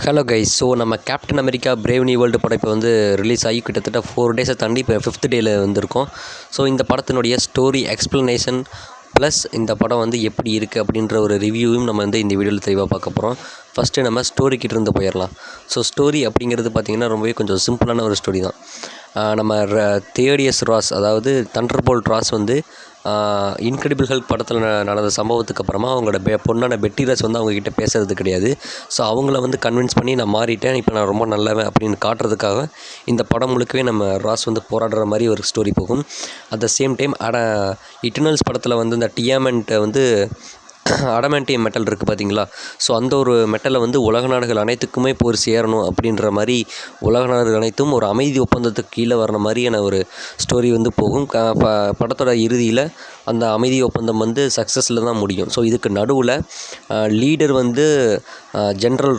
Hello guys. So நம்ம captain America brave new world படம் இப்போ வந்து ரிலீஸ் ஆகி கிட்டத்தட்ட 4 டேஸை தாண்டி இப்போ 5th டேயில் வந்திருக்கோம். ஸோ இந்த படத்தினுடைய ஸ்டோரி எக்ஸ்ப்ளனேஷன் ப்ளஸ் இந்த படம் வந்து எப்படி இருக்குது அப்படின்ற ஒரு ரிவ்யூவும் நம்ம வந்து இந்த வீடியோவில் தெளிவாக பார்க்க போகிறோம். ஃபஸ்ட்டு நம்ம ஸ்டோரிக்கிட்ட இருந்து போயிடலாம். ஸோ ஸ்டோரி அப்படிங்கிறது பார்த்திங்கன்னா ரொம்பவே கொஞ்சம் சிம்பிளான ஒரு ஸ்டோரி தான். நம்ம தியோடியஸ் ராஸ், அதாவது தண்டர்போல்ட் ராஸ் வந்து இன்க்ரெடிபிள் ஹல்க் படத்தில் நடந்த சம்பவத்துக்கு அப்புறமா அவங்களோட பொண்ணான பெட்டி ராஸ் வந்து அவங்கக்கிட்ட பேசுகிறது கிடையாது. ஸோ அவங்கள வந்து கன்வின்ஸ் பண்ணி நான் மாறிட்டேன், இப்போ நான் ரொம்ப நல்லவன் அப்படின்னு காட்டுறதுக்காக இந்த படம் முழுக்கவே நம்ம ராஸ் வந்து போராடுற மாதிரி ஒரு ஸ்டோரி போகும். At the same time Eternals படத்தில் வந்து இந்த டியாமண்ட்டை வந்து அடமாண்டியம் மெட்டல் இருக்குது பார்த்தீங்களா. ஸோ அந்த ஒரு மெட்டலை வந்து உலக நாடுகள் அனைத்துக்குமே போய் சேரணும் அப்படின்ற மாதிரி உலக நாடுகள் அனைத்தும் ஒரு அமைதி ஒப்பந்தத்துக்கு கீழே வர்ற மாதிரியான ஒரு ஸ்டோரி வந்து போகும். படத்தோட இறுதியில் அந்த அமைதி ஒப்பந்தம் வந்து சக்ஸஸில் தான் முடியும். ஸோ இதுக்கு நடுவில் லீடர் வந்து ஜென்ரல்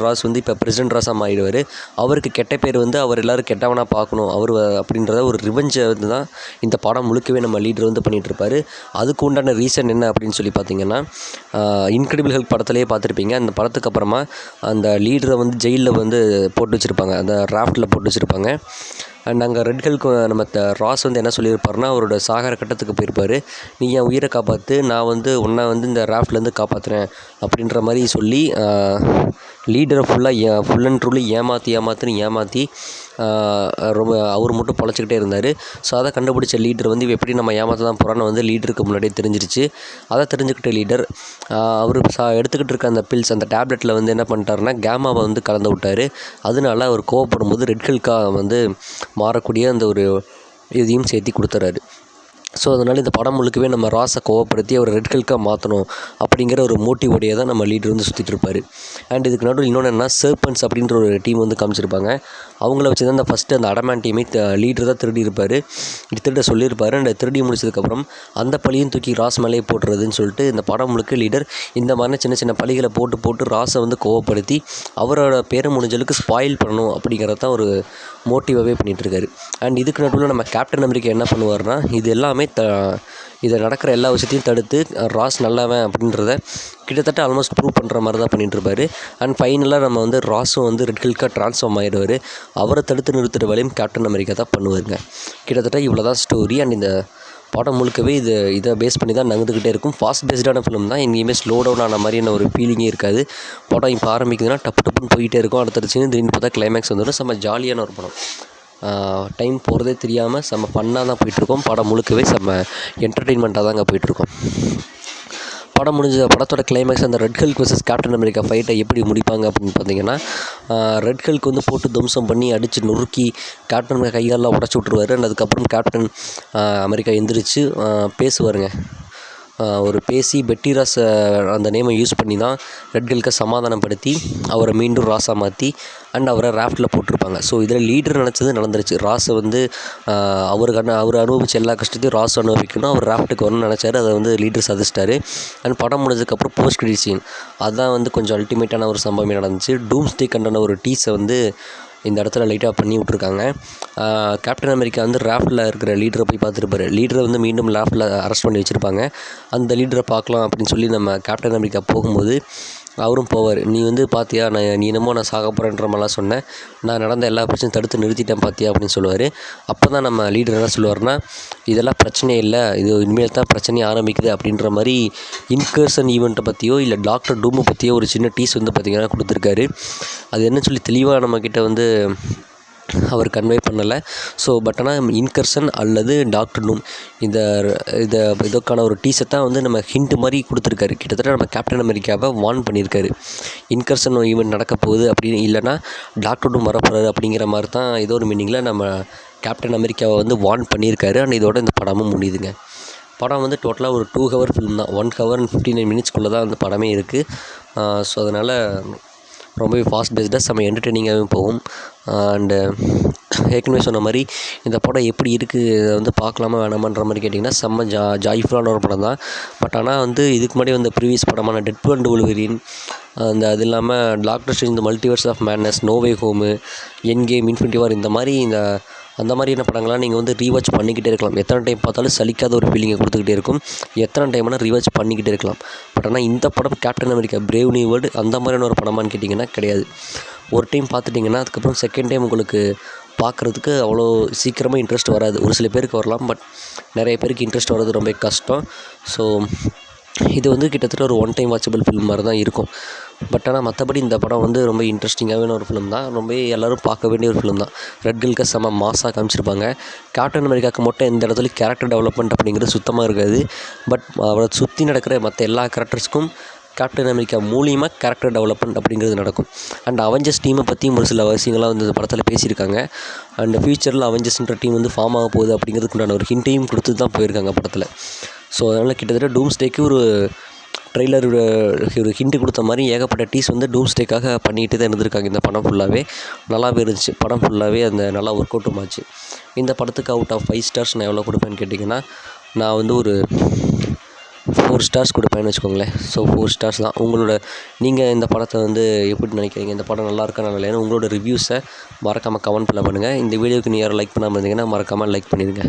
ராஸ் வந்து இப்போ பிரசிடென்ட் ராஸாக மாறிடுவார். அவருக்கு கெட்ட பேர் வந்து அவர் எல்லோரும் கெட்டவனாக பார்க்கணும் அவர் அப்படின்றத ஒரு ரிவெஞ்சை வந்து தான் இந்த படம் முழுக்கவே நம்ம லீடர் வந்து பண்ணிகிட்ருப்பார். அதுக்கு உண்டான ரீசன் என்ன அப்படின்னு சொல்லி பார்த்தீங்கன்னா, இன்க்ரெடிபிள் ஹல்க் படத்துலேயே பார்த்துருப்பீங்க. அந்த படத்துக்கு அப்புறமா அந்த லீடரை வந்து ஜெயிலில் வந்து போட்டு வச்சுருப்பாங்க, அந்த ராஃப்டில் போட்டு வச்சுருப்பாங்க. அண்ட் அங்கே ரெட் ஹல்க்கு நம்ம ராஸ் வந்து என்ன சொல்லியிருப்பாருன்னா, அவரோட சாகர கட்டத்துக்கு போயிருப்பார். நீ என் உயிரை காப்பாற்று, நான் வந்து உன்னை வந்து இந்த ராஃப்ட்லேருந்து காப்பாற்றுறேன் அப்படின்ற மாதிரி சொல்லி லீடரை ஃபுல் அண்ட் ட்ரூலி ஏமாற்றி ரொம்ப அவர் மட்டும் பொழைச்சிக்கிட்டே இருந்தார். ஸோ அதை கண்டுபிடிச்ச லீடர் வந்து எப்படி நம்ம ஏமாற்ற தான் போகிறான்னு வந்து லீடருக்கு முன்னாடியே தெரிஞ்சிருச்சு. அதை தெரிஞ்சுக்கிட்ட லீடர் அவர் எடுத்துக்கிட்டு இருக்க அந்த பில்ஸ், அந்த டேப்லெட்டில் வந்து என்ன பண்ணிட்டாருன்னா கேமாவை வந்து கலந்து விட்டார். அதனால அவர் கோவப்படும் போது ரெட் ஹல்காக வந்து மாறக்கூடிய அந்த ஒரு இதையும் சேர்த்து கொடுத்துறாரு. ஸோ அதனால் இந்த படம் முழுக்கவே நம்ம ராஸை கோவப்படுத்தி அவர் ரெட் ஹல்காக மாற்றணும் அப்படிங்கிற ஒரு மோட்டிவோடையே தான் நம்ம லீடர் வந்து சுற்றிட்டு இருப்பார். அண்ட் இதுக்கு நடுவில் இன்னொன்று என்ன, சர்பன்ஸ் அப்படின்ற ஒரு டீம் வந்து காமிச்சிருப்பாங்க. அவங்கள வச்சு தான் ஃபஸ்ட்டு அந்த அடமாண்டியமே லீடர் தான் திருடி இருப்பார், திருட சொல்லியிருப்பார். அண்ட் திருடி முடிச்சதுக்கப்புறம் அந்த பழியும் தூக்கி ராஸ் மேலேயே போட்டுறதுன்னு சொல்லிட்டு இந்த படம் முழுக்க லீடர் இந்த மாதிரி சின்ன சின்ன பழிகளை போட்டு ராஸை வந்து கோவப்படுத்தி அவரோட பேரை முடிஞ்சளவுக்கு ஸ்பாயில் பண்ணணும் அப்படிங்கிறத தான் ஒரு மோட்டிவாகவே பண்ணிகிட்ருக்காரு. அண்ட் இதுக்கு நடுவில் நம்ம கேப்டன் அமெரிக்கா என்ன பண்ணுவார்னா, இது எல்லாமே இதை நடக்கிற எல்லா விஷயத்தையும் தடுத்து ராஸ் நல்லவன் அப்படின்றத கிட்டத்தட்ட ஆல்மோஸ்ட் ப்ரூவ் பண்ணுற மாதிரி தான் பண்ணிகிட்ருப்பார். அண்ட் ஃபைனலாக நம்ம வந்து ராஸும் வந்து ரெட் ஹல்காக ட்ரான்ஸ்ஃபார்ம் ஆகிடுவார். அவரை தடுத்து நிறுத்துகிற வேலையும் கேப்டன் அமெரிக்கா தான் பண்ணுவாருங்க. கிட்டத்தட்ட இவ்வளோ தான் ஸ்டோரி. அண்ட் இந்த படம் முழுக்கவே இதை பேஸ் பண்ணி தான் நகர்ந்துக்கிட்டே இருக்கும். ஃபாஸ்ட் பேஸ்டான ஃபிலிம் தான், எங்கேயுமே ஸ்லோ டவுன் ஆன மாதிரியான ஒரு ஃபீலிங்கே இருக்காது. படம் இப்போ ஆரம்பிக்குதுன்னா டப்புன்னு போயிட்டே இருக்கும். அடுத்தடுத்து திடீர்னு பார்த்தா கிளைமேக்ஸ் வந்துடும். செம்ம ஜாலியான ஒரு படம். டைம் போகிறதே தெரியாமல் செம்ம ஃபன்னாக தான் போயிட்டுருக்கோம். படம் முழுக்கவே செம்ம என்டர்டெயின்மெண்ட்டாக தாங்க போயிட்டுருக்கோம். படம் படத்தோட கிளைமேக்ஸ் அந்த red hulk vs Captain America ஃபைட்டை எப்படி முடிப்பாங்க அப்படின்னு பார்த்தீங்கன்னா, ரெட் ஹல்க் வந்து போட்டு துவம்சம் பண்ணி அடித்து நொறுக்கி கேப்டன் அமெரிக்கா கைகாலெலாம் உடச்சி விட்ருவார். அண்ட் அதுக்கப்புறம் கேப்டன் அமெரிக்கா எந்திரிச்சு பேசுவாருங்க. ஒரு பேசி பெட்டி ராஸ் அந்த நேமை யூஸ் பண்ணி தான் ரெட் ஹல்கை சமாதானப்படுத்தி அவரை மீண்டும் ராஸாக மாற்றி அண்ட் அவரை ராஃப்டில் போட்டிருப்பாங்க. ஸோ இதில் லீடர் நினச்சது நடந்துருச்சு. ராஸை வந்து அவர் அனுபவிச்ச எல்லா கஷ்டத்தையும் ராஸ் அனுபவிக்கணும், அவர் ராஃப்ட்டுக்கு வரணும்னு நினச்சாரு. அதை வந்து லீடர் சாதிச்சிட்டாரு. அண்ட் படம் முடிஞ்சதுக்கப்புறம் போஸ்ட் கிரெடிட் சீன், அதுதான் வந்து கொஞ்சம் அல்டிமேட்டான ஒரு சம்பவமே நடந்துச்சு. டூம்ஸ்டே கண்டான ஒரு டீஸை வந்து இந்த இடத்துல லைட்டாக பண்ணி விட்ருக்காங்க. கேப்டன் அமெரிக்கா வந்து ராஃப்டில் இருக்கிற லீடரை போய் பார்த்துருப்பாரு. லீடரை வந்து மீண்டும் ராஃப்டில் அரெஸ்ட் பண்ணி வச்சுருப்பாங்க. அந்த லீடரை பார்க்கலாம் அப்படின்னு சொல்லி நம்ம கேப்டன் அமெரிக்கா போகும்போது அவரும் போவார். நீ வந்து பார்த்தியா, நீ என்னமோ நான் சாக போகிறேன்ற மாதிரிலாம் சொன்னேன், நான் நடந்த எல்லா பிரச்சனையும் தடுத்து நிறுத்திட்டேன் பார்த்தியா அப்படின்னு சொல்லுவார். அப்போ தான் நம்ம லீடர் என்ன சொல்லுவார்னா, இதெல்லாம் பிரச்சனையே இல்லை, இது இனிமேல் தான் பிரச்சனையே ஆரம்பிக்குது அப்படின்ற மாதிரி இன்கர்ஷன் ஈவெண்ட்டை பற்றியோ இல்லை டாக்டர் டூமை பற்றியோ ஒரு சின்ன டீஸ் வந்து பார்த்திங்கன்னா கொடுத்துருக்காரு. அது என்னன்னு சொல்லி தெளிவாக நம்மக்கிட்ட வந்து அவர் கன்வே பண்ணலை. ஸோ பட் ஆனால் இன்கர்ஷன் அல்லது டாக்டர் டூம் இதற்கான ஒரு டீஸை தான் வந்து நம்ம ஹிண்ட் மாதிரி கொடுத்துருக்காரு. கிட்டத்தட்ட நம்ம கேப்டன் அமெரிக்காவை வார்ன் பண்ணியிருக்காரு. இன்கர்ஷன் ஈவெண்ட் நடக்க போகுது அப்படின்னு, இல்லைனா டாக்டர் டூம் வரப்போகிறாரு அப்படிங்கிற மாதிரி தான் ஏதோ ஒரு மீனிங்கில் நம்ம கேப்டன் அமெரிக்காவை வந்து வார்ன் பண்ணியிருக்காரு. அண்ட் இதோட இந்த படமும் முடியுதுங்க. படம் வந்து டோட்டலாக ஒரு 2 ஹவர் ஃபிலிம் தான். 1 hour and 59 minutes தான் அந்த படமே இருக்குது. ஸோ அதனால் ரொம்பவே ஃபாஸ்ட் பேஸ்டாக செம்ம என்டர்டெய்னிங்காகவே போகும். அண்டு ஏற்கனவே சொன்ன மாதிரி இந்த படம் எப்படி இருக்குது, இதை வந்து பார்க்கலாமா வேணாமான்ற மாதிரி கேட்டிங்கன்னா செம்ம ஜாய்ஃபுல்லான ஒரு படம் தான். பட் ஆனால் வந்து இதுக்கு முன்னாடி வந்து ப்ரீவியஸ் படமான டெட்பூல் அண்ட் வுல்வரீன், அது இல்லாமல் டாக்டர் ஸ்ட்ரேஞ்ச், இந்த Multiverse of Madness, No Way Home, End Game, Infinity War, இந்த மாதிரி அந்த மாதிரியான படங்கள்லாம் நீங்கள் வந்து ரீவாட்ச் பண்ணிக்கிட்டே இருக்கலாம். எத்தனை டைம் பார்த்தாலும் சலிக்காத ஒரு ஃபீலிங்கை கொடுத்துக்கிட்டே இருக்கும். எத்தனை டைம்னா ரீவாட்ச் பண்ணிக்கிட்டே இருக்கலாம். பட் ஆனால் இந்த படம் captain America brave new world அந்த மாதிரியான ஒரு படமான்னு கேட்டிங்கன்னா கிடையாது. ஒரு டைம் பார்த்துட்டிங்கன்னா அதுக்கப்புறம் செகண்ட் டைம் உங்களுக்கு பார்க்குறதுக்கு அவ்வளோ சீக்கிரமாக இன்ட்ரெஸ்ட் வராது. ஒரு சில பேருக்கு வரலாம், பட் நிறைய பேருக்கு இன்ட்ரெஸ்ட் வர்றது ரொம்ப கஷ்டம். ஸோ இது வந்து கிட்டத்தட்ட ஒரு ஒன் டைம் வாட்சபிள் ஃபிலிம் மாதிரி தான் இருக்கும். பட் ஆனால் மற்றபடி இந்த படம் வந்து ரொம்ப இன்ட்ரெஸ்டிங்கான ஒரு ஃபிலிம் தான். ரொம்ப எல்லோரும் பார்க்க வேண்டிய ஒரு ஃபிலிம் தான். ரெட் கில்க செம்ம மாஸாக காமிச்சிருப்பாங்க. கேப்டன் அமெரிக்காவுக்கு மட்டும் எந்த இடத்துலையும் கேரக்டர் டெவலப்மெண்ட் அப்படிங்கிறது சுத்தமாக இருக்காது. பட் அவரை சுற்றி நடக்கிற மற்ற எல்லா கேரக்டர்ஸ்க்கும் கேப்டன் அமெரிக்கா மூலியமாக கேரக்டர் டெவலப்மெண்ட் அப்படிங்கிறது நடக்கும். அண்ட் அவெஞ்சர்ஸ் டீமை பற்றியும் ஒரு சில விஷயங்கள்லாம் வந்து இந்த படத்தில் பேசியிருக்காங்க. அண்ட் ஃபியூச்சரில் அவெஞ்சர்ஸ்ன்ற டீம் வந்து ஃபார்ம் ஆக போகுது அப்படிங்கிறதுக்கு உண்டான ஒரு ஹிண்ட்டையும் கொடுத்து தான் போயிருக்காங்க படத்தில். ஸோ அதனால் கிட்டத்தட்ட டூம்ஸ்டேக்கு ஒரு ட்ரெய்லர் ஒரு ஹிண்ட்டு கொடுத்த மாதிரி ஏகப்பட்ட டீஸ் வந்து டூம்ஸ்டேக்காக பண்ணிகிட்டு தான் இருந்திருக்காங்க. இந்த படம் ஃபுல்லாகவே நல்லாவே இருந்துச்சு. படம் ஃபுல்லாகவே அந்த நல்லா ஒர்க் அவுட்டும் ஆச்சு. இந்த படத்துக்கு அவுட் ஆஃப் 5 ஸ்டார்ஸ் நான் எவ்வளோ கொடுப்பேன்னு கேட்டிங்கன்னா, நான் வந்து ஒரு 4 ஸ்டார்ஸ் கொடுப்பேன்னு வச்சுக்கோங்களேன். ஸோ 4 ஸ்டார்ஸ் தான். நீங்கள் இந்த படத்தை வந்து எப்படி நினைக்கிறீங்க? இந்த படம் நல்லா இருக்கா நல்லா இல்லைன்னு உங்களோட ரிவ்யூஸை மறக்காமல் கமெண்ட் பண்ணுங்கள். இந்த வீடியோக்கு யாரும் லைக் பண்ணாமல் இருந்தீங்கன்னா மறக்காமல் லைக் பண்ணிடுங்க.